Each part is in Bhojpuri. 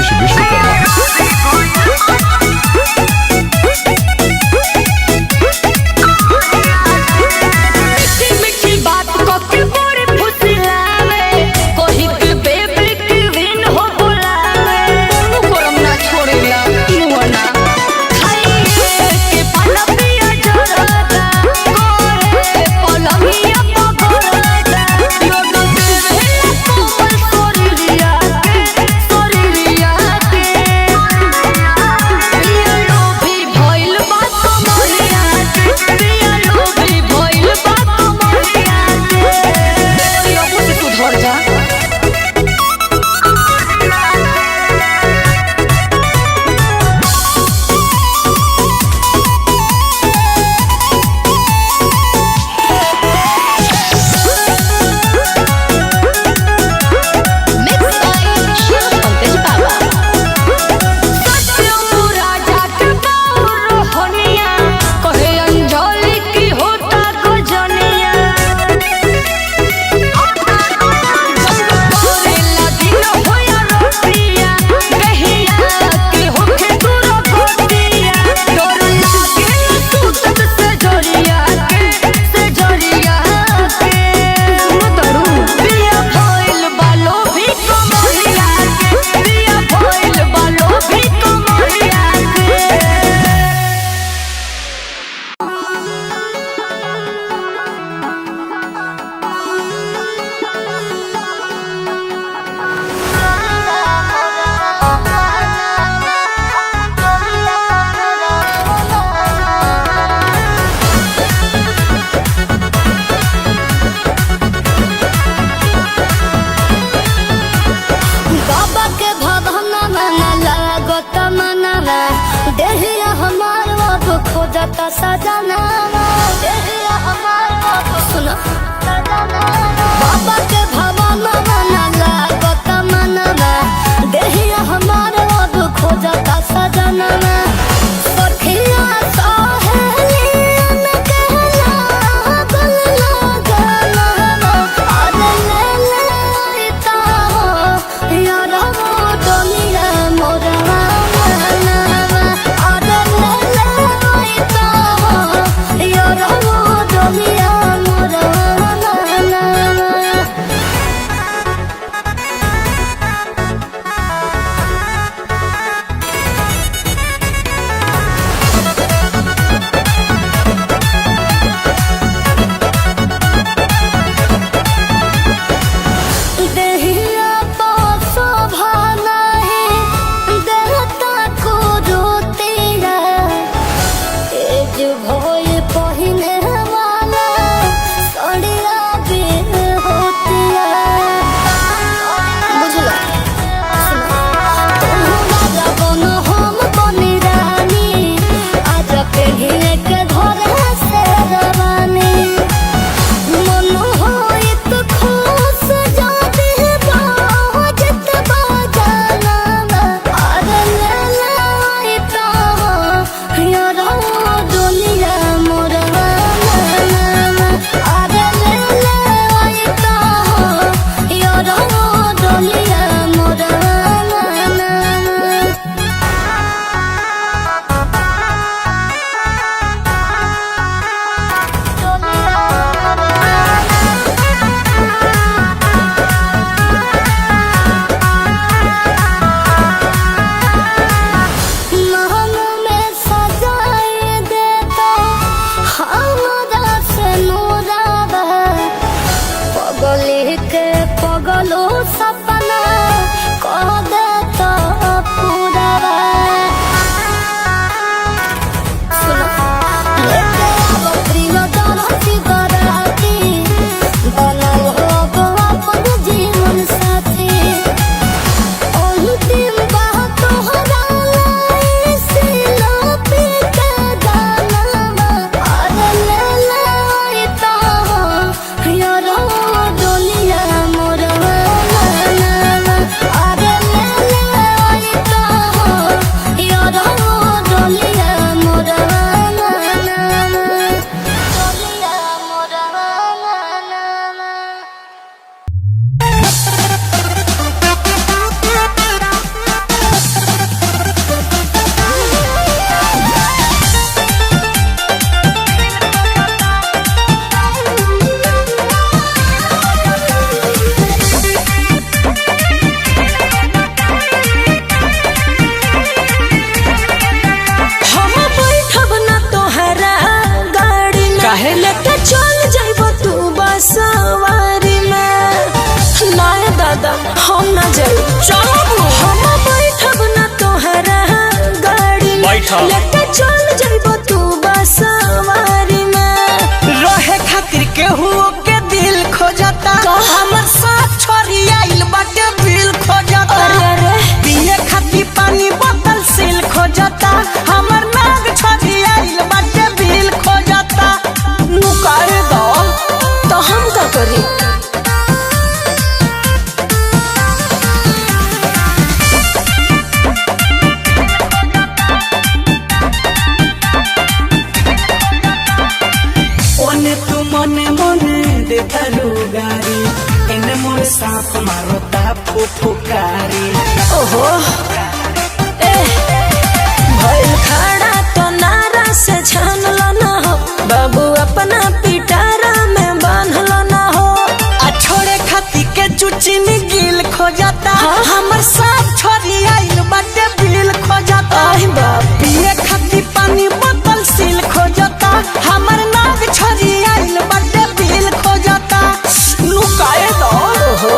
गणेश विश्वकर्मा। खोजता सजना सुनो बाबा के भवन मना लागत मनवा देहिया हमार अब खोजता सजना सखिया सहेलियन कहला गल्ला गल्ला अरे ले ता यार दुनिया मोरवा यार दुनिया मोरवा बैठो लेके चल जाइबो तू बसवारी में। रहे खातिर केहू के दिल खोजता हमर साथ छोरी आइल बाटे बिल खोजता अरे पिए खातिर पानी बोतल सील खोजता हमर नाग छोरी आइल बाटे बिल खोजता नुकाए दो तो हम का करी? ओने तू मने मने देता रुगारी एने मोर साथ मारता फुफुकारी ओहो ए भइल खड़ा तो नारा से छान लो ना हो बाबू, अपना पिटारा में बांध लो ना हो। आ छोड़े खाती के चुचिनी गिल खोजता हमर साथ छोरी आइल बाटे बिल खोजता आई बाप पिए खाती पानी बोतल सील खोजता हमर नाग छोरी आइल बाटे बिल खोजता लुकाए दो ओहो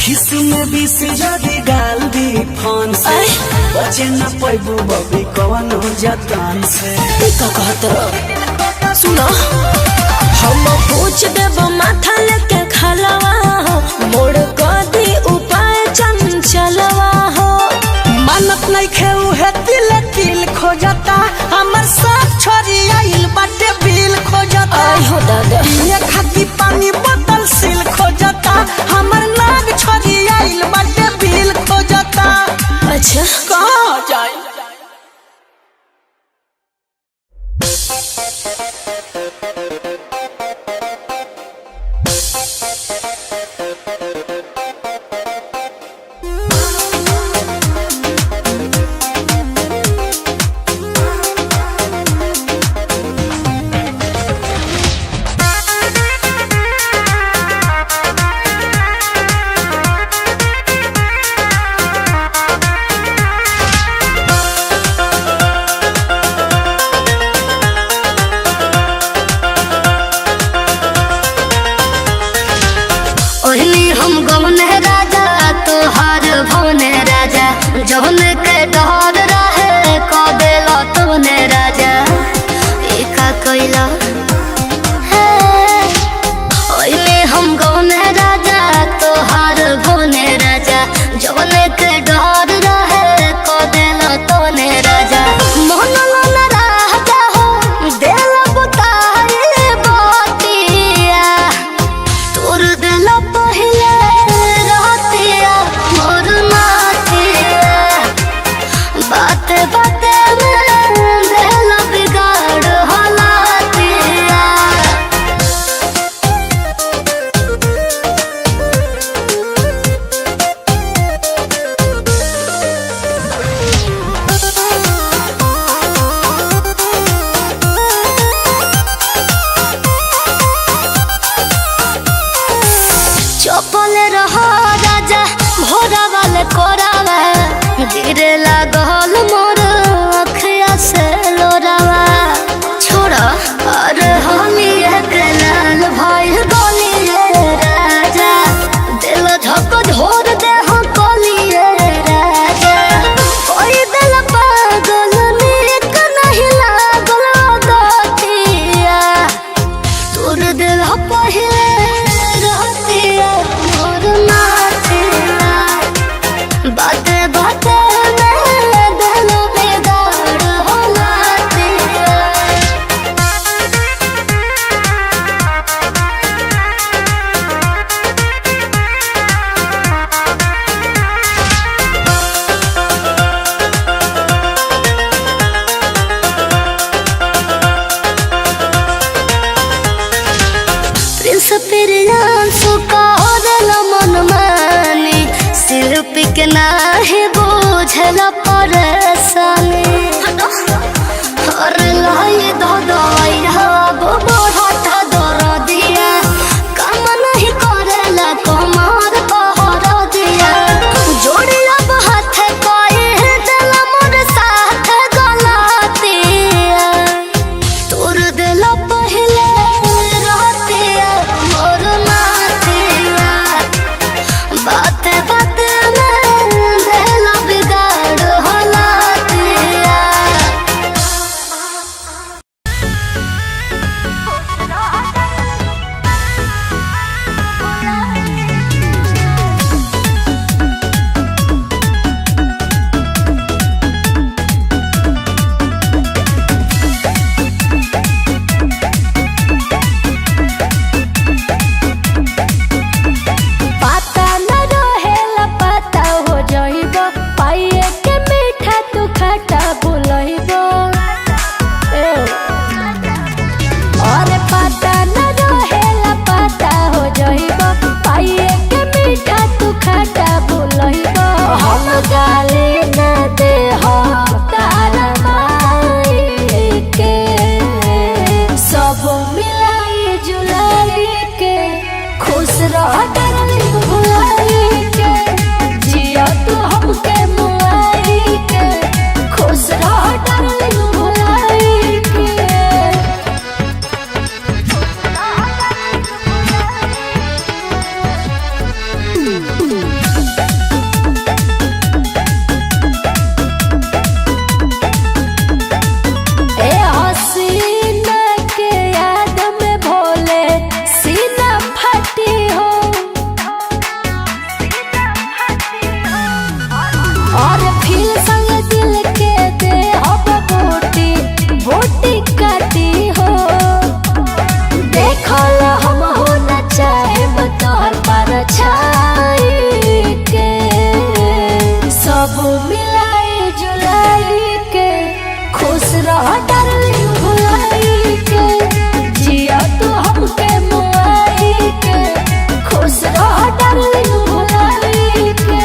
खिस में बीस जदी गाल दी फोन से बचे न पैबू बबी कवन हो जतन से का कहत सुनो हम पूछ देबो माथा लेके खलवा हो मोड़ कदी उपाय चंचलवा हो। मानत नहीं खेऊ है तिल तिल खोजता हमर साथ छोरी आइल बाटे बिल खोजता आई हो दादा पिए खाती पानी बोतल सील खोजता हमर नाग छोरी आइल बाटे बिल खोजता अच्छा कहाँ जाए रहा डार्लिंग भुलाई के, जिया तू हमके मुआई के, खुश रहा डार्लिंग भुलाई के।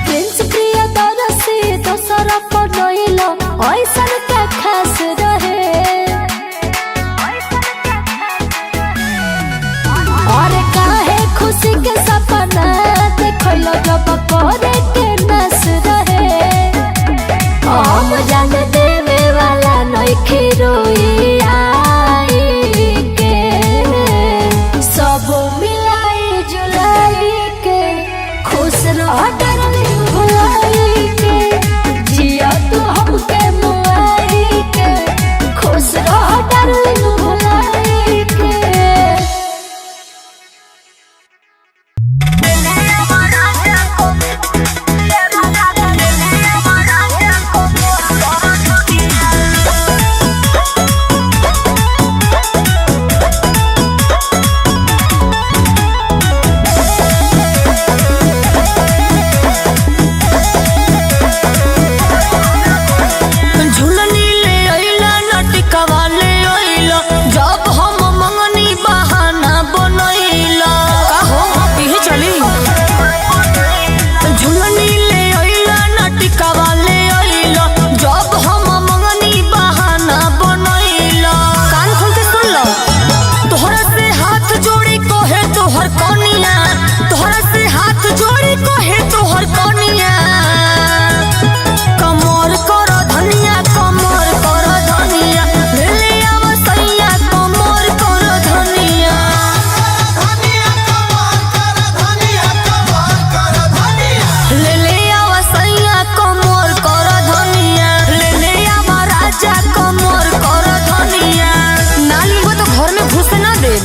प्रिंस प्रियदर्शी दोसरा पनैलो ऐसन का खास रहे, और काहे खुशी के सपना देखलो जब करे के नस रहे। हम जान देवे वाला नइखे रोई आई के, सब मिलाई जुलाई के, खुश रह डार्लिंग भुलाई के, जिया तू हमके मुआई के, खुश रह डार्लिंग भुलाई के। झुलनी ले अइला नटिकवा ले अइला, जब हम मंगनी बहाना बनैला। काहो इहे चली। झुलनी ले अइला नटिकवा ले अइला, जब हम मंगनी बहाना बनैला। कान खोल के सुन लो। तोहरा से हाथ जोड़ी कहे तोहर कनिया, तोहरा से हाथ जोड़ी कहे तोहर कनिया। कमर कर धनिया, कमर कर धनिया, ले ले आव सैया कमर कर धनिया। ले ले आव सैया कमर कर धनिया, ले ले आव राजा कमर कर धनिया। नाली हो तो घर में घुस ना दे।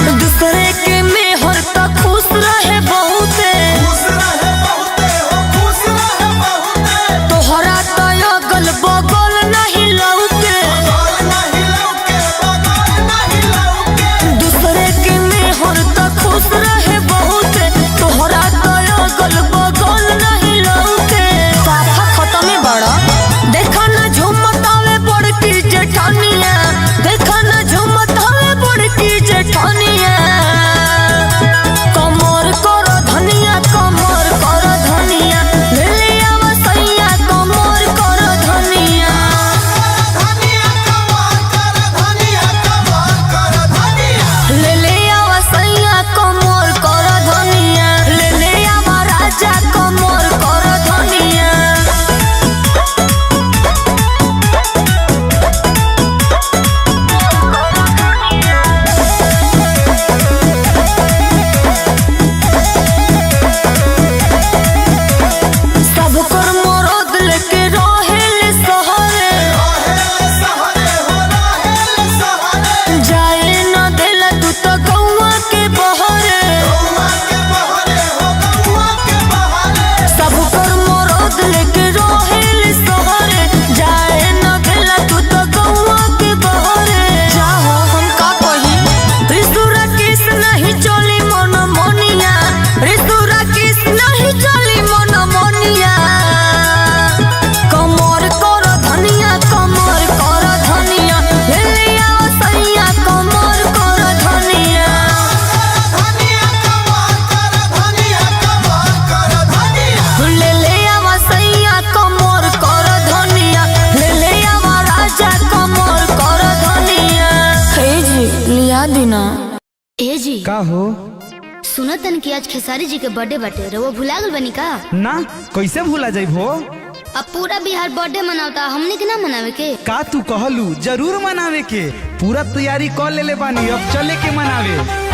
दूसरे के मेहर त खुश रहे बहुते, तोहरा त अगल बगल नहीं लौके। दूसरे के मेहर त खुश रहे बहुते, तोहरा त अगल बगल नहीं लौके। साफा खत्मे बड़ा। देखा ना झुमतावे बड़की जेठानिया, देखा ना झुमतावे बड़की जेठानिया। कमर कर धनिया, कमर कर धनिया, ले ले आव सैया कमर कर धनिया। ले ले आव सैया कमर कर धनिया, ले ले आव राजा कमर कर धनिया। सब कर मरद लेके रहेले सहरे, जाए न देला तू तो गौवा के बहरे। सब कर मरद लेके रहेले सहरे, जाए न देला तू तो गौवा के बहरे। जाहो हम का कही। रिसुरा किस नहीं चली मन मोनिया, रिसुरा किस नहीं चली मन मोनिया। कमर कर धनिया, कमर कर धनिया, ले ले आव सैया कमर कर धनिया। ले ले आव सैया कमर कर धनिया, ले ले आव राजा कमर कर धनिया। हे जी लिया दिना। ए जी का हो? सुनतन कि आज खेसारी जी के बर्थडे बाटे, रउआ भुला गल बनी का? ना कैसे भूला जाइबो? अब पूरा बिहार बर्थडे मनावता, हमने के ना मनावे के? का तू कहलू जरूर मनावे के, पूरा तैयारी कर लेले बानी, अब चले के मनावे।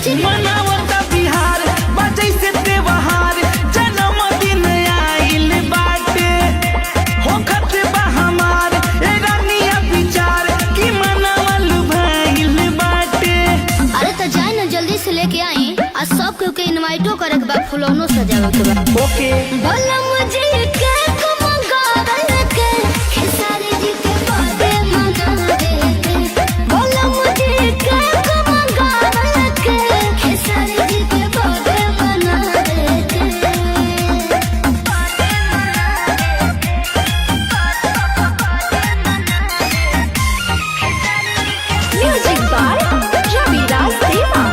मनावता बिहार बजै से त्योहार जन्मदिन आइल बाटे होखत बा हमार ए रानिया विचार कि मनावल भइल बाटे। अरे तो जाए ना जल्दी से लेके आई आज सब के इनवाइटो करे के बाद फुलौनो सजावे के बाद। ओके भला मुझे केक मंगावे के खेसारी जी के बर्थडे मनावे के। भला मुझे केक मंगावे के खेसारी जी के बर्थडे मनावे के। म्यूजिक बाय रविराज देवा।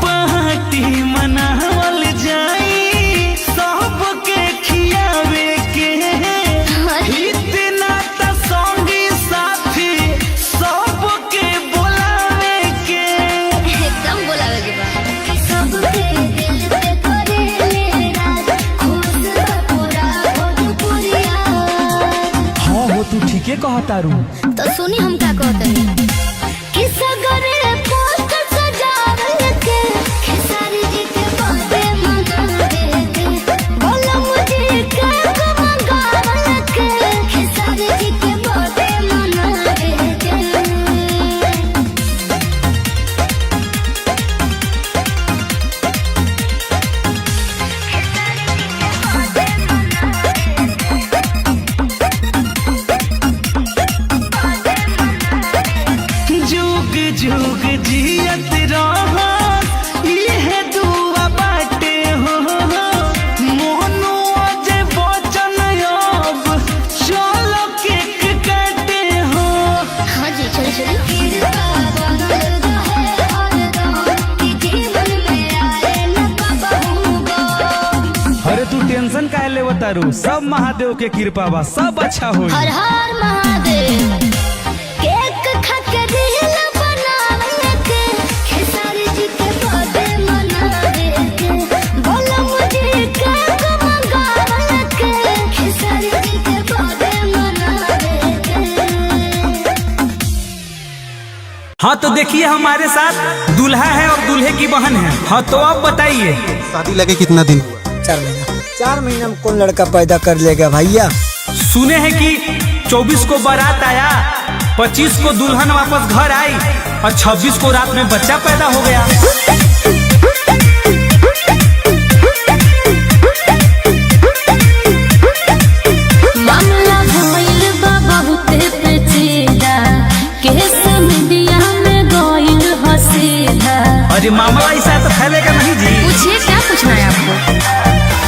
पार्टी मनावल जाई सबके खियावे के इतना त संगी साथी सबके बुलावे के। एकदम बोलावे के बा सबके दिल पे करे ले राज खुश पूरा भोजपुरिया। हाँ हो तू ठीके कहतारू। तो सुनी हम का कहतनी कि सगरे पोस्टर सजावे के खेसारी जी के बर्थडे मनावे के। बोला मुझे केक मंगावे के खेसारी जी के बर्थडे मनावे के। जुग जुग जियत रह इहे दुआ बाटे हो मोहनु अजय बचन अब चलो केक काटे हो। हाँ जी चल चल। अरे तू टेंशन काहे लेवतारू, सब महादेव के कृपा बा, सब अच्छा होई। हर हर महादेव। केक खा के दिल बनावे के खेसारी जी के बर्थडे मनावे के। बोला मुझे केक मंगावे के खेसारी जी के बर्थडे मनावे के। हाँ तो देखिए हमारे साथ दूल्हा है और दूल्हे की बहन है। हाँ तो आप बताइए शादी लगे कितना दिन हुआ? 4 महीना। 4 महीना में कौन लड़का पैदा कर लेगा भैया? सुने हैं कि 24 को बारात आया, 25 को दुल्हन वापस घर आई और 26 को रात में बच्चा पैदा हो गया। मामला भइल बा बहुते पेचीदा केस मीडिया में गइल हसीदा। अरे मामला ऐसा तो फैलेगा नहीं जी। पूछिए क्या पूछना है आपको।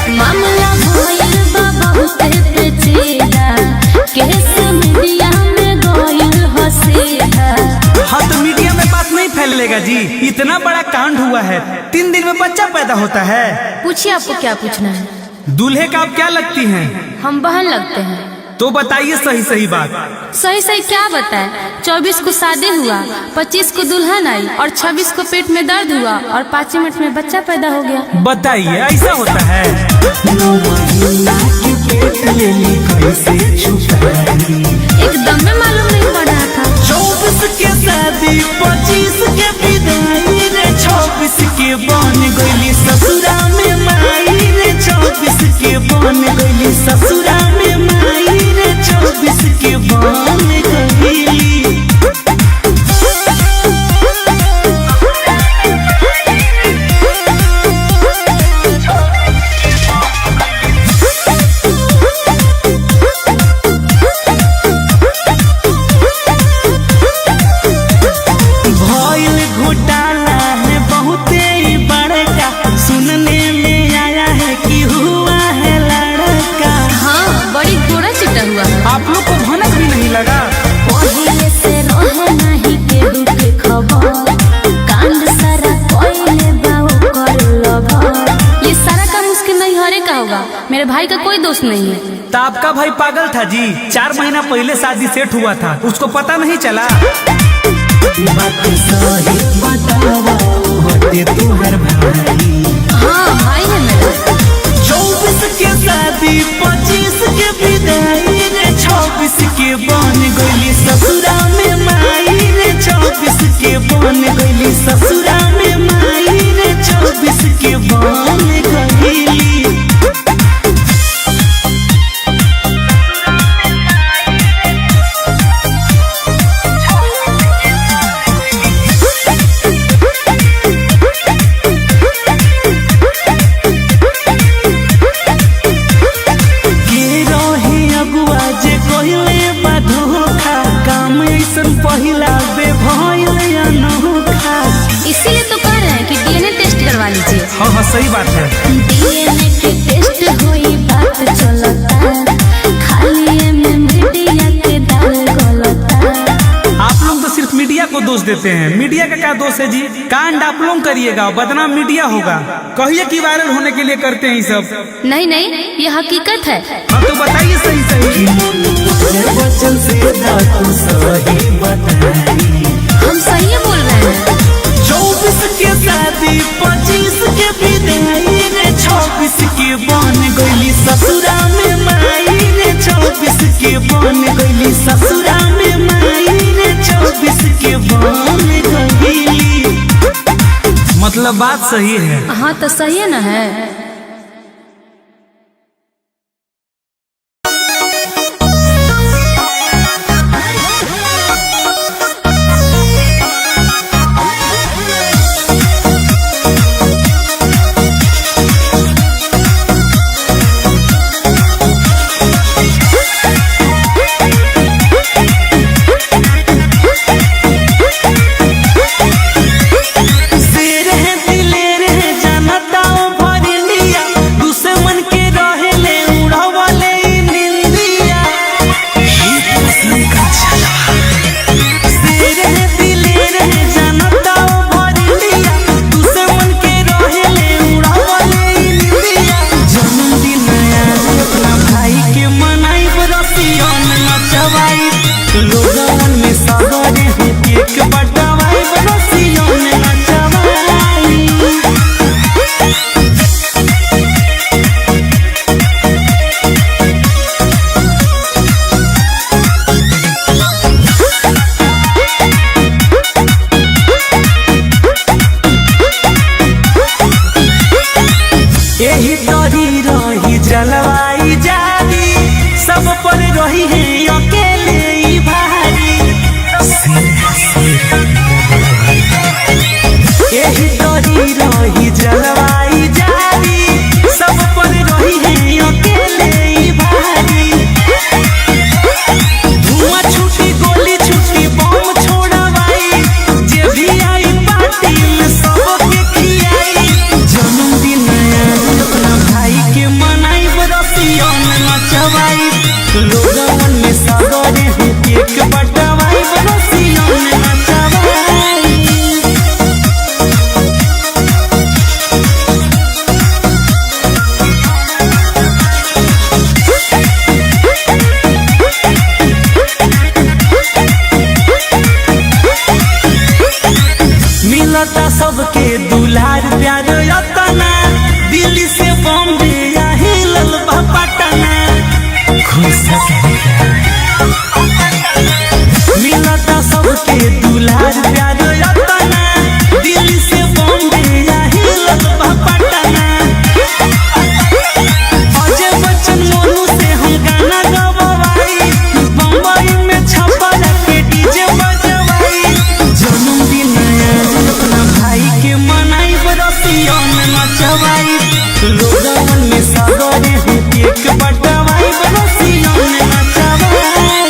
मामला भइल बा बहुते पेचीदा केस मीडिया में गइल हसीदा। हाँ तो मीडिया में बात नहीं फैलेगा जी। इतना बड़ा कांड हुआ है, 3 दिन में बच्चा पैदा होता है। पूछिए आपको क्या पूछना है। दूल्हे का आप क्या लगती हैं? हम बहन लगते हैं। तो बताइए सही सही बात। सही सही क्या बताए। 24 को शादी हुआ, 25 को दुल्हन आई और 26 को पेट में दर्द हुआ और 5 मिनट में बच्चा पैदा हो गया। बताइए ऐसा होता है? एकदम में मालूम नहीं पड़ रहा था। 24 के शादी 25 के विदाई रे 26 के बन गइली ससुरा में माई रे 24 के बन गइली ससुरा में माई रे 24 के बन गइली। मेरे भाई का कोई दोस्त नहीं है। तो आपका भाई पागल था जी, 4 महीना पहले शादी सेट हुआ था, उसको पता नहीं चला। हाँ भाई है मेरा। 24 के शादी 25 के विदाई रे 26 के बन गइली ससुरा में माई हाँ सही बात है। डीएनए के टेस्ट होई बात चलता, खाली में मीडिया के दाल गलता। आप लोग तो सिर्फ मीडिया को दोष देते हैं। मीडिया का क्या दोष है जी? कांड आप लोग करिएगा, बदनाम मीडिया होगा। कहिए कि वायरल होने के लिए करते हैं ये सब। नहीं नहीं, ये हकीकत है। हाँ तो बताइए सही सही। वचन से तू सही बताई, हम सही बोल रहे हैं। 24 के शादी 25 के विदाई रे, 26 के बन गईली ससुरा में माई रे, 24 के बन गईली ससुरा में माई रे, 24 के बन गईली। मतलब बात सही है। हाँ तो सही है ना है। यही तोरी रही जलवाई जारी, सब पर रही है अकेले ही भारी। यही तोरी रही जलवाई जारी, सब पर रही है अकेले ही भारी। धुआं छूटी गोली छूटी बम छोड़वाई, जे भी आई पार्टी में सबके खियाई। जन्मदिन अपना भाई के मनाई, बरसियों में नचवाई, लोगन में सागरे हूँ केक बटवाई, बरसियों में नचवाई। मिलता सबके दुलार प्यार यतना, दिल्ली से बॉम्बे या हिलल बा पटना। मिलता सबके दुलार प्यार यतना, दिल्ली से बॉम्बे या हिलल बा पटना। अजय बच्चन मोनू से हम गाना गवाई, बम्बई में छप्पर के डीजे बजवाई। जन्मदिन अपना भाई के मनाई, बरसियों में नचवाई, लोगन में सागरे हूँ केक बटवाई, बरसियों में नचवाई।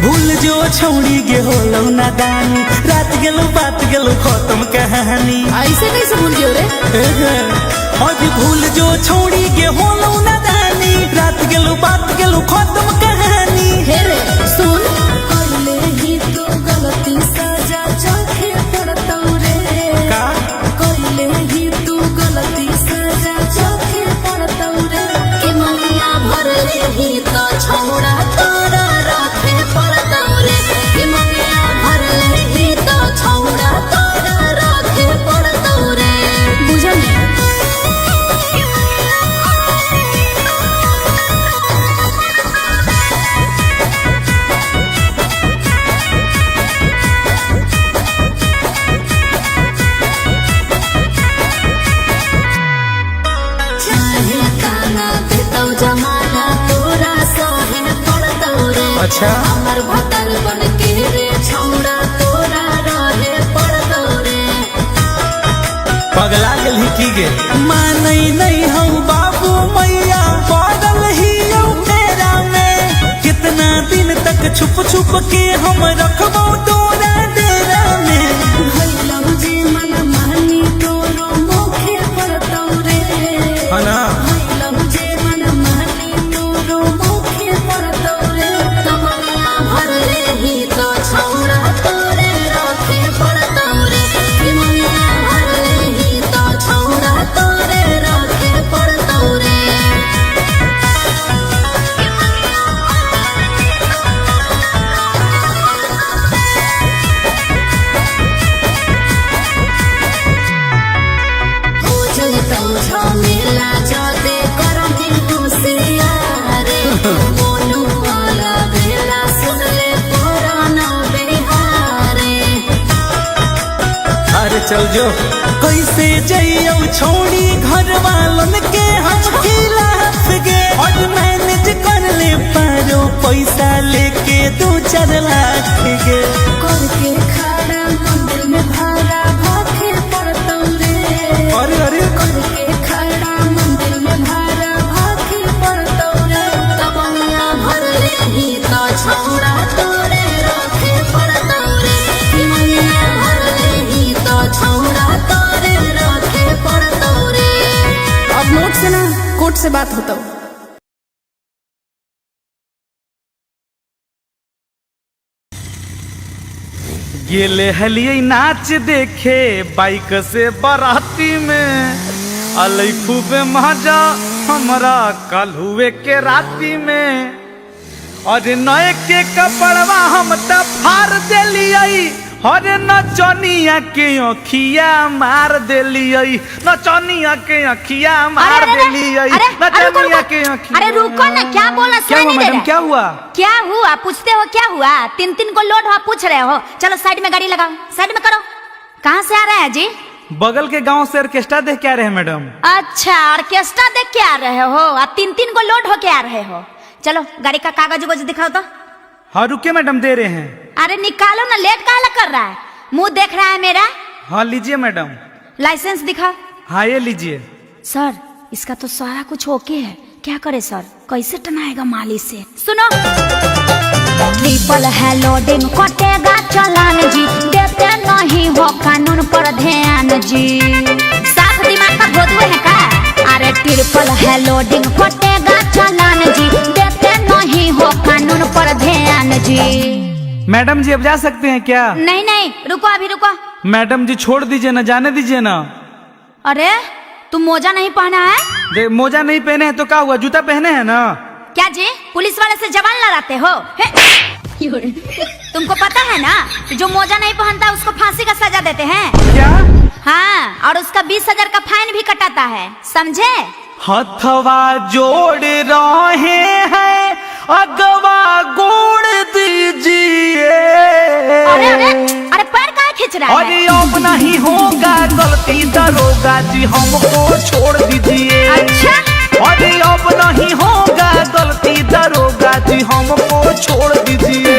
भूल जो छौड़ी गे होलो नादानी, रात गेलो बात गेलो खत्म कहानी। ऐसे कैसे भूल गए रे? आज भूल जो छौड़ी गे होलो नादानी, रात गेलो बात गेलो खत्म कहानी। हे रे सुन, कइले ही तू गलती सजा चखे पड़तौ रे। का कइले ही तू गलती सजा चखे पड़तौ रे। के ममिया भरले ही तो छौड़ा तोरा राखे पड़तौ रे। के ममिया भरले ही तो छौड़ा तोरा राखे पड़तौ रे। बुझल? चाहे काना देतौ जमाना, तोरा सहे पड़तौ रे। अच्छा। हमर भतल बन के रे छौड़ा तोरा पगला गल ही की गे। मानई नहीं हम बाबू मैया पागल ही तेरा में कितना दिन तक छुप छुप के हम रखबो तोरा डेरा में। भइलौ जे मन मानी तोरो मुखे पड़तौ रे है ना? भइलौ जे मन मानी तोरो मुखे पड़तौ रे तमन्ना भरले ही तो छौड़ा तोरे रखे पड़तौ रे तमन्ना भरले ही तो छौड़ा तोरे रखे पड़तौ रे। मेला जाते करही होशियारे मोनू वाला बेला सुन ले पुराना बिहारे। अरे चल जो। कैसे जइयो छोड़ी घर वालन के हम खिलाफ गे और मैनेज कर ले पारो पैसा लेके 2-4 लाख गे। करके खड़ा मंदिर में भाड़ा भाखे पड़तौ रे अरे अरे करके खड़ा मंदिर में भाड़ा भाखे पड़तौ रे तमन्ना भरले ही तो छौड़ा तोरे रखे पड़तौ रे तमन्ना भरले ही तो छौड़ा तोरे रखे पड़तौ रे। अब नोट से ना कोर्ट से बात होता। गेले हलिए नाच देखे बाइक से बाराती में अलई खूबे मजा हमरा कल हुए के राती में। अरे नए के कपड़वा हम त फाड़ देलियई अरे नचनिया के अखिया मार देलियई नचनिया के अखिया मार देलियई नचनिया के अखिया। अरे रुको ना, क्या बोला क्या सुनाई हुआ नहीं दे मैडम? रहा? क्या हुआ? क्या हुआ पूछते हो? क्या हुआ? 3-3 को लोड हो पूछ रहे हो? चलो साइड में गाड़ी लगाओ, साइड में करो। कहाँ से आ रहे हैं जी? बगल के गांव से ऑर्केस्ट्रा देख के आ रहे हैं मैडम। अच्छा, ऑर्केस्ट्रा देख के आ रहे हो और 3-3 को लोड होके आ रहे हो। चलो गाड़ी का कागज वगज दिखाओ तो। हाँ रुके मैडम, दे रहे हैं। अरे निकालो ना, लेट काहे कर रहा है? मुंह देख रहा है मेरा? हाँ लीजिए मैडम। लाइसेंस दिखाओ। हाँ ये लीजिए। सर इसका तो सारा कुछ ओके है, क्या करे सर? कैसे टनाएगा माली से? सुनो, ट्रिपल है लोडिंग कटेगा चालान जी, देते नहीं हो कानून पर ध्यान जी। साफ दिमाग का भोदू है का? अरे ट्रिपल है लोडिंग कटेगा चालान जी, देते नहीं हो कानून पर ध्यान जी। मैडम जी अब जा सकते हैं क्या? नहीं नहीं, रुको अभी रुको। मैडम जी छोड़ दीजिए ना, जाने दीजिए ना। अरे तुम मोजा नहीं पहना है? मोजा नहीं पहने हैं तो क्या हुआ, जूता पहने हैं ना। क्या जी पुलिस वाले से जवान लड़ाते हो? तुमको पता है ना जो मोजा नहीं पहनता उसको फांसी का सजा देते हैं। क्या? हाँ, और उसका 20,000 का फाइन भी कटाता है, समझे? हथवा जोड़ रहे हैं अगवा गोड़ दीजिए। अरे अरे अरे पैर काहे खींच रहा है? अरे अब नहीं होगा गलती दरोगा जी, हमको छोड़ दीजिए। अच्छा, अरे अब नहीं होगा गलती दरोगा जी, हमको छोड़ दीजिए।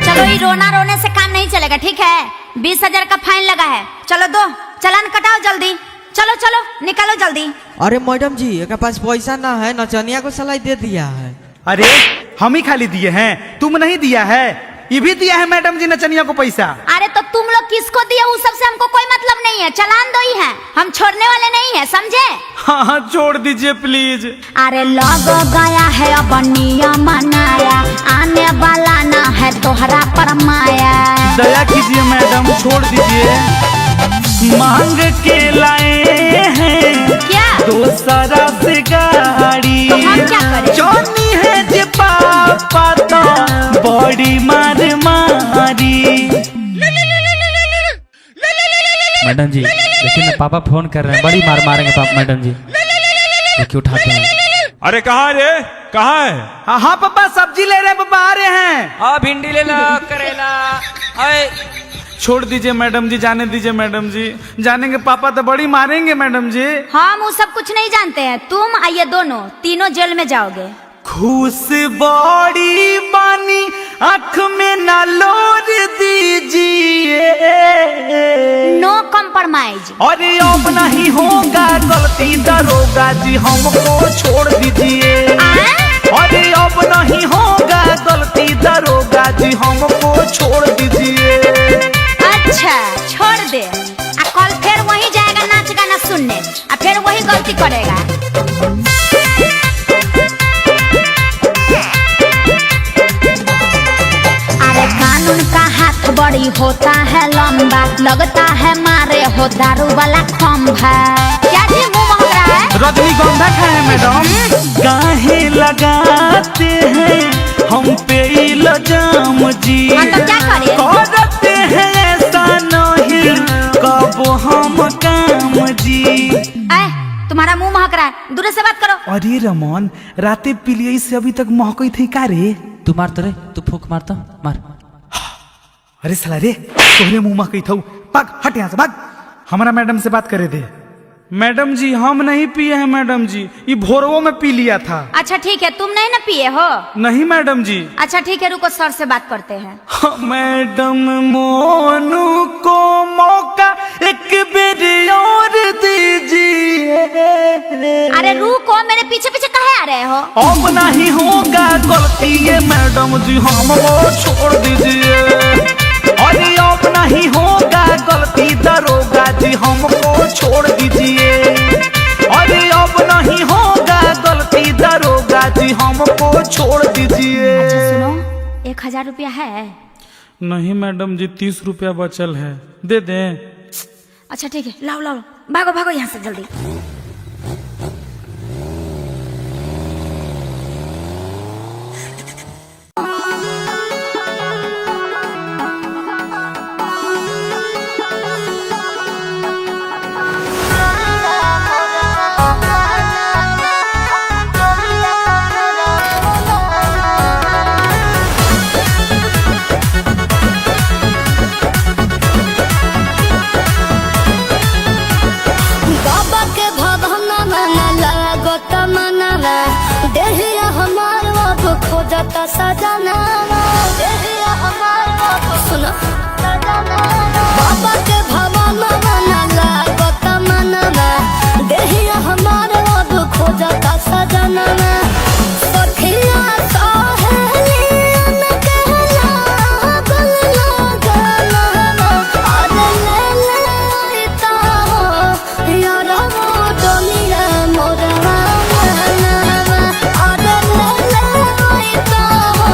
चलो ये रोना रोने से काम नहीं चलेगा, ठीक है? 20,000 का फाइन लगा है, चलो दो चालान कटाओ जल्दी। चलो चलो निकालो जल्दी। अरे मैडम जी एक पास पैसा ना है, नचनिया को सलाई दे दिया है। अरे हम ही खाली दिए हैं, तुम नहीं दिया है। ये भी दिया है मैडम जी नचनिया को पैसा। अरे तो तुम लोग किसको दिया उस सबसे हमको कोई मतलब नहीं है, चालान दो ही है, हम छोड़ने वाले नहीं है, समझे? हाँ हाँ छोड़ दीजिए प्लीज। अरे लग गया है अब नियम मनाया, आने वाला ना है तोहरा पर माया। दया कीजिए मैडम, छोड़ दीजिए। मांग के लाए हैं क्या? दोसरा से गाड़ी, तो हम क्या करें? जोनी है जे पापा तो बड़ी मार मारी। मैडम जी देखिए ना, पापा फोन कर रहे हैं, बड़ी मार मारेंगे पापा। मैडम जी देखिए उठाते हैं। अरे कहाँ रे, कहाँ है? हाँ हाँ पापा सब्जी ले रहे हैं पापा, आ रहे हैं। हाँ भिंडी ले लो, करेला। अरे छोड़ दीजिए मैडम जी, जाने दीजिए मैडम जी, जानेंगे पापा तो बड़ी मारेंगे मैडम जी। हम वो सब कुछ नहीं जानते हैं, तुम आइए दोनों तीनों जेल में जाओगे। खुश बड़ी बानी आँख में ना लोर दीजिए। नो कॉम्प्रोमाइज। अरे अब नहीं होगा गलती दरोगा जी हमको छोड़ दीजिए। अरे अब नहीं होगा गलती दरोगा जी हमको छोड़ दीजिए। अच्छा छोड़ दे, आ कल फिर वही जाएगा नाच गाना सुनने, आ फिर वही गलती करेगा। अरे कानून का हाथ बड़ी होता है लंबा, लगता है मारे हो दारू वाला खंभा। क्या जी मुंह महक रहा है? रजनीगंधा खाए मैडम। काहे लगाते हैं हम पे इल्जाम जी, तो क्या करे? करते हैं ऐसा नहीं कब हम काम जी। तुम्हारा मुंह महक रहा है, दूर से बात करो। अरे रमन राते पिलियई से अभी तक महकई थी का रे? तू मार तो रे, तू फूक मार तो मार। अरे साला रे तोहरे मुंह महकई थऊ, भाग हट यहाँ से भाग। हमारा मैडम से बात करे थे। मैडम जी हम नहीं पिए हैं मैडम जी, ये भोरवो में पी लिया था। अच्छा ठीक है, तुम नहीं ना पिए हो? नहीं मैडम जी। अच्छा ठीक है, रुको सर से बात करते हैं। मैडम मोनू को मौका एक बेर और दीजिए। अरे रुको, मेरे पीछे पीछे काहे आ रहे हो? अब नहीं होगा गलती ये मैडम जी हमको छोड़ दीजिए। अरे अब नहीं होगा गलती दरोगा जी हमको छोड़ दीजिए। अरे अब नहीं होगा गलती दरोगा जी हमको छोड़ दीजिए। अच्छा सुनो, 1000 रुपया है? नहीं मैडम जी 30 रुपया बचल है, दे दें? अच्छा ठीक है, लाओ लाओ, भागो भागो यहाँ से जल्दी। बाबा के भवन लागो तमन्ना, देहिया हमार अब खोजता सजना। देहिया हमार अब सुनो सजना। बाबा के भवन लागो तमन्ना, देहिया हमार अब खोजता सजना। सखिया सहेलियन कहला बल लगना, अरे ले लेता हो यारा वो डोलिया मोरवा मनवा। अरे ले लेता हो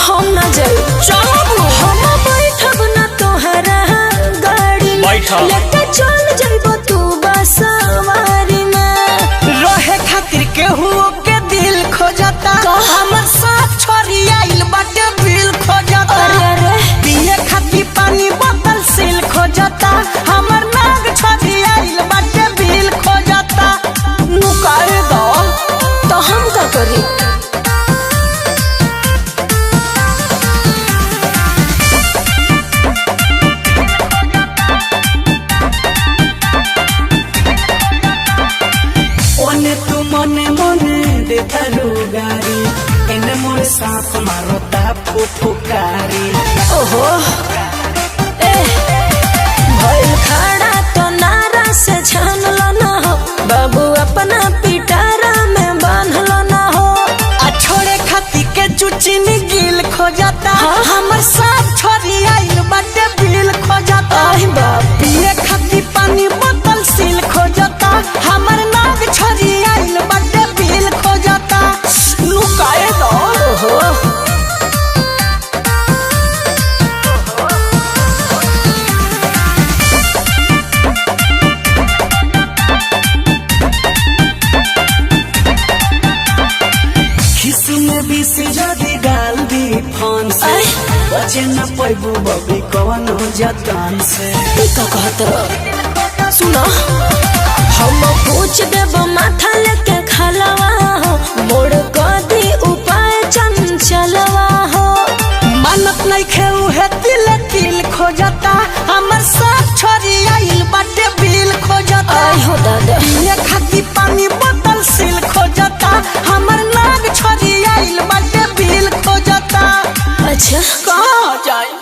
हम ना जाए। चलो हम बैठब ना तोहरा गाड़ी लेके चल जाइबो तू बसवारी में। रहे खातिर केहू के दिल खोजता हमर साथ छोरी आइल बाटे बिल खोजता पिए खातिर पानी बोतल सील खोजता हमर नाग छोरी आइल बाटे बिल खोजता नुकाए दो तो हम का करी। ओने तू मने मने देता रुगारी एने मोर साथ मारोता फुफुकारी। ओहो ए भइल खड़ा तो नारा से छान लो ना हो बाबू अपना पिटारा में बांध लो ना हो। आ छोड़े खाती के चुचिनी गिल खोजता हमर साथ छोरी आइल बाटे बिल खोजता पिए खाती पानी बोतल सील खोजता हमर नाग छोरी आइल बाटे बिल खोजता लुकाए दो। में बीस जदी डाल दी फोन से बचे न पैबू बबी कौन हो जतन से। का कहत सुनो हम पूछ देब माथा लेके खलवा हो मोड़ कदी उपाय चंचलवा हो। मानत नहीं खेऊ है तिल तिल खोजता हमर साथ छोरी आइल बाटे बिल खोजता हो दादा ये खाती पानी बोतल सील खोजता हमर नाग छोरी आइल बाटे बिल खोजता। अच्छा कहाँ जाए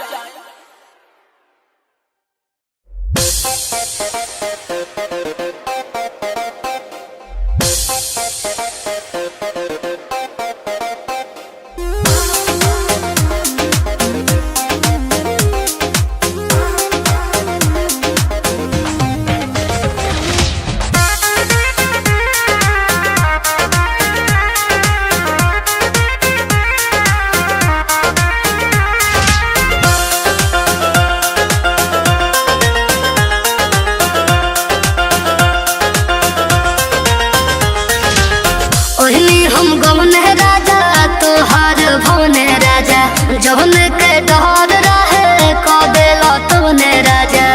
जौन के डर रहे कदेला तोने राजा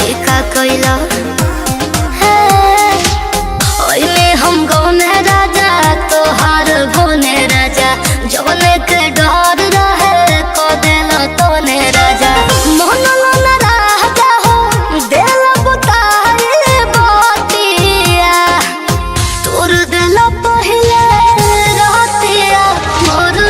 एका कइला हे ओइले हम गौने राजा तोहार भोने राजा जौन के डर रहे कदेला तोने राजा मोहन मन राजा हो देला बुताए बातिया तोर देला पहिले रातिया मोर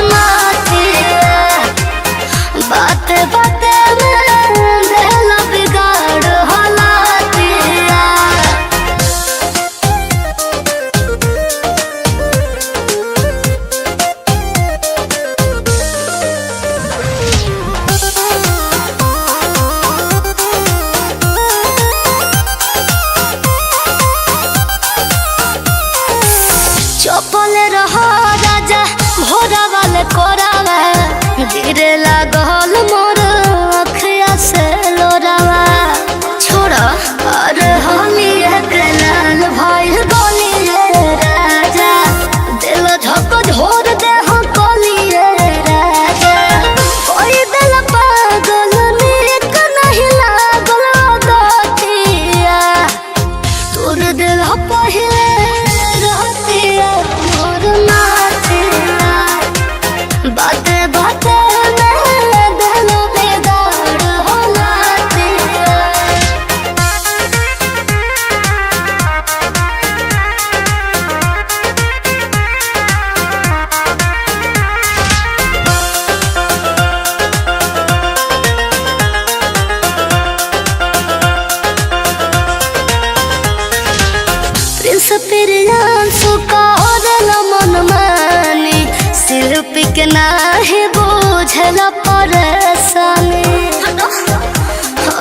बाते बाते में देला बिगाड़ हालातिया। चपल रहो राजा भोरा वाले कोरावा गिरे लागल मोर अखिया से लोरावा छोड़ा अरे होली एक लाल भइल गोली रे राजा दिल धक झोर दे हो गोली रे राजा कोई दिल पागल नीक नहीं लागल गतिया तोर दिल पहिले रहतिया मोर नाथिया बाते बाते में दिल बेगाड़ होलातिया। प्रिंस प्रियांशु का मन मानी शिल्पी के नाही बुझल परेशानी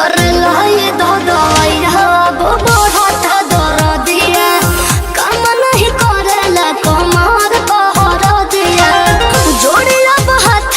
और लाई दो दवाइया बढ़त दर दिया काम नहीं करेला कमर कहर दिया जोड़िया हाथ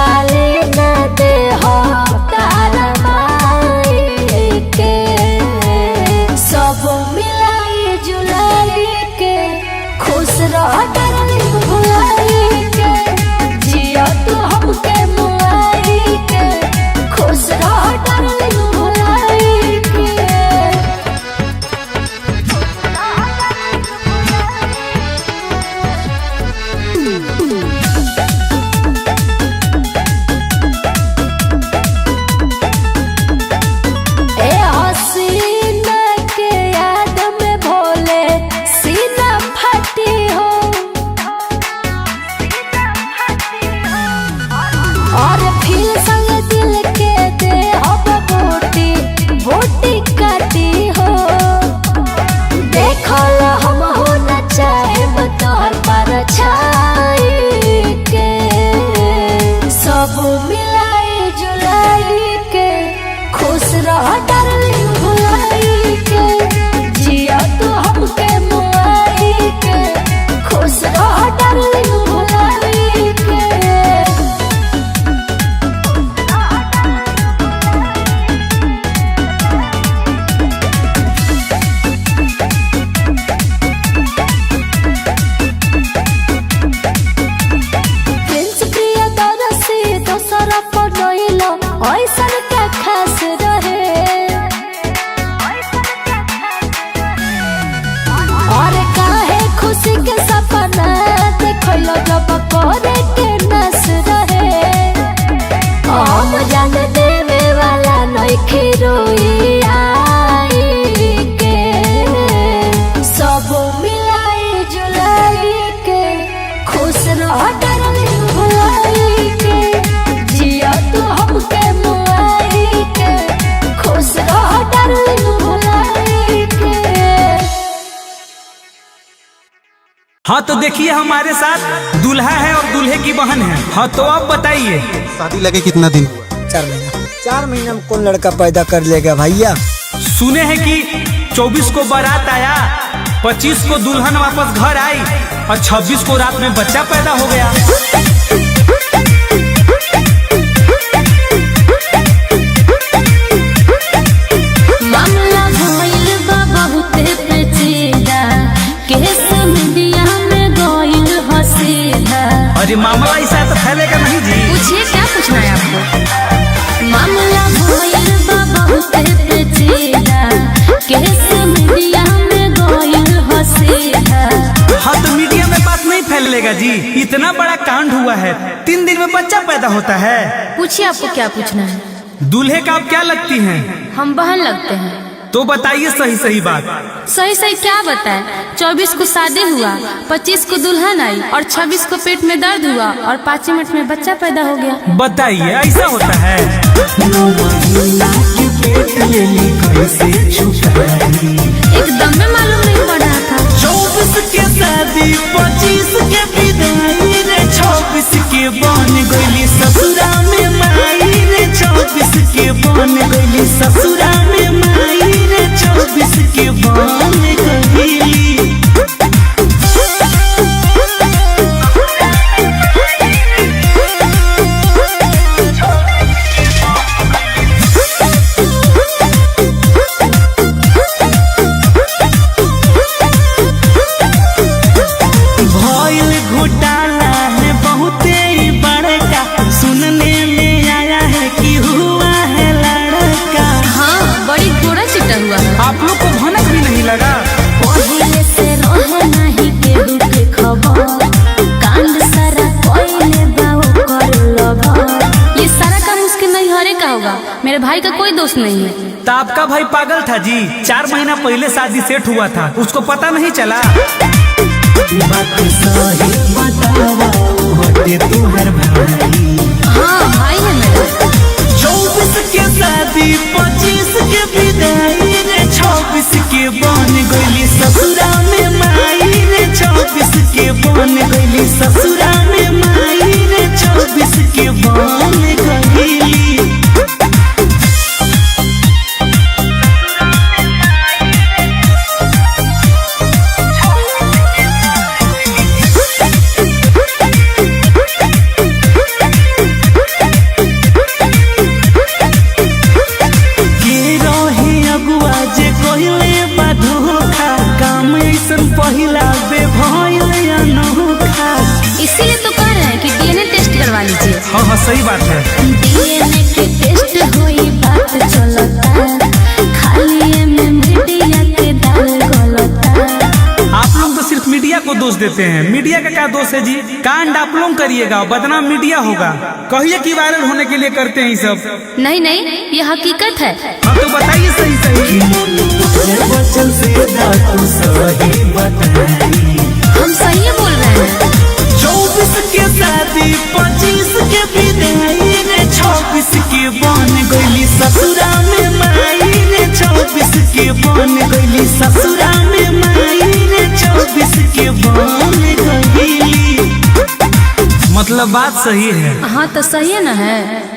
गाली न दे हो तारा माई के सब मिलाई जुलाई के खुश रह डार्लिंग भुलाई के जिया तू हमके मुआई के खुश रह डार्लिंग भुलाई के ए हसीना के याद में भोले सीना फटी हो और फिर संग दिल के दे अब बूटी बूटी काटी हो देखल हम हो न चाहे तोहर पर छाई के सब मिलाई जुलाई के खुश रह डार्लिंग भुलाई के जिया तू हमके मुआई के खुश रह डार्लिंग भुलाई के प्रिंस प्रिय दरसी दोसरा पनइलो ऐसन क्या खास रहे और काहे खुशी के सपना देखलो जब करे के नस रहे हम जान देवे वाला नइखे रोई आई के सब मिलाई जुलाई के खुश रह डार्लिंग भुलाई के जिया तू हमके मुआई के खुश रह डार्लिंग भुलाई के हाँ तो देखिए हमारे साथ दूल्हा है और दूल्हे की बहन है। हाँ तो आप बताइए शादी लगे कितना दिन हुआ? 4 महीना। 4 महीना में कौन लड़का पैदा कर लेगा भैया? सुने हैं कि 24 को बारात आया, 25 को दुल्हन वापस घर आई और 26 को रात में बच्चा पैदा हो गया। मामला भइल बा बहुते पेचीदा केस मीडिया में गइल हसीदा अरे मामला ऐसा है तो फैलेगा नहीं जी। पूछिए क्या पूछना है आपको मामला भइल बा बहुते पेचीदा केस मीडिया में गइल हसीदा हाँ तो मीडिया में बात नहीं फैलेगा जी। इतना बड़ा कांड हुआ है, 3 दिन में बच्चा पैदा होता है। पूछिए आपको क्या पूछना है दूल्हे का आप क्या लगती हैं? हम बहन लगते हैं तो बताइए सही सही बात। सही सही क्या बताए 24 को शादी हुआ 25 को दुल्हन आई और 26 को पेट में दर्द हुआ और 5 मिनट में बच्चा पैदा हो गया। बताइए ऐसा होता है? एकदम में मालूम नहीं पड़ रहा था। 24 के शादी 25 के विदाई रे 26 के बन गइली ससुरा में माई रे 24 के बन गइली ससुरा में माई रे 24 के बन गइली। भइल घोटाला है बहुते ही बड़का, सुनने में आया है कि हुआ है लड़का। हाँ बड़ी घोड़ा चिट्टा हुआ है। आप लोग को भनक भी नहीं लगा? पहिले से रहे नहीं केहू के खबर कांड सारा कोइले बाऊ कर लभर। ये सारा काम उसके नैहरे का होगा, मेरे भाई का कोई दोष नहीं है। तो आपका भाई पागल था जी। 4 महीना पहले शादी सेट हुआ था, उसको पता नहीं चला। बात सही बतावा होते तुम्हार भाई। हाँ भाई है मेरा। 24 के शादी 25 के विदाई रे 26 के बन गइली ससुरा में माई रे 24 के बन गइली ससुरा में माई रे 24 के बन गइली। सही बात है। डीएनए के टेस्ट होई बात चलता, खाली में मीडिया के दाल गलता। आप लोग तो सिर्फ मीडिया को दोष देते हैं। मीडिया का क्या दोष है जी? कांड आप लोग करिएगा, बदनाम मीडिया होगा। कहिए कि वायरल होने के लिए करते हैं ये सब। नहीं नहीं, ये हकीकत है। हाँ तो बताइए सही सही। वचन से तू सही बताई, हम सही बोल रहे हैं। 24 के शादी 25 के विदाई रे, 26 के बन गईली ससुरा में माई रे, 24 के बन गईली ससुरा में माई रे, 24 के बन गईली। मतलब बात सही है। हाँ तो सही है ना है।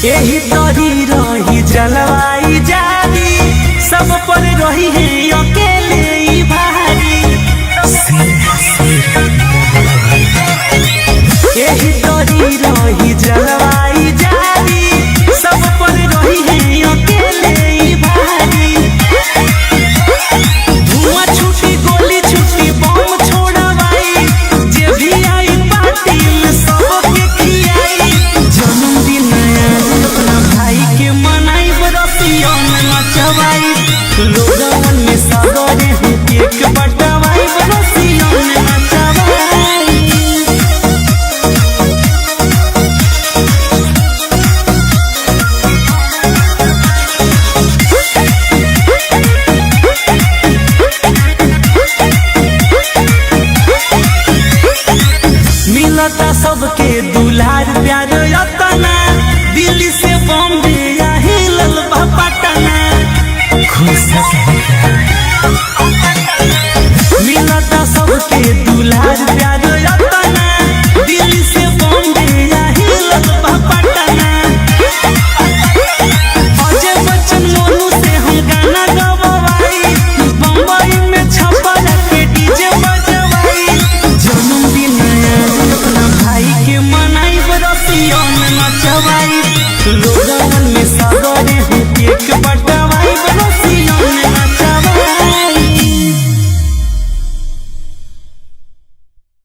यही तोरी रही जलवाई जारी, सब पर रही है अकेले ही भारी। यही तोरी रही जलवाई जारी, सब पर रही है अकेले ही भारी। धुआं छूटी गोली छूटी बम छोड़वाई, जे भी आई पार्टी में सबके खियाई। जन्मदिन अपना भाई के मनाई, बरसियों में नचवाई, लोगन में सागरे हो केक बटवाई, बरसियों में नचवाई। मिलता सबके दुलार प्यार यतना, दिल्ली से बॉम्बे या हिलल बा पटना। खुश मिलता सबके दुलार प्यार यतना, दिल्ली से बॉम्बे या हिलल बा पटना। अजय बच्चन मोनू से हम गाना गवाई, बम्बई में छपरा के डीजे बजवाई। जन्मदिन अपना भाई के मनाई, बरसियों में नचवाई, लोगन में सागरे हो केक बट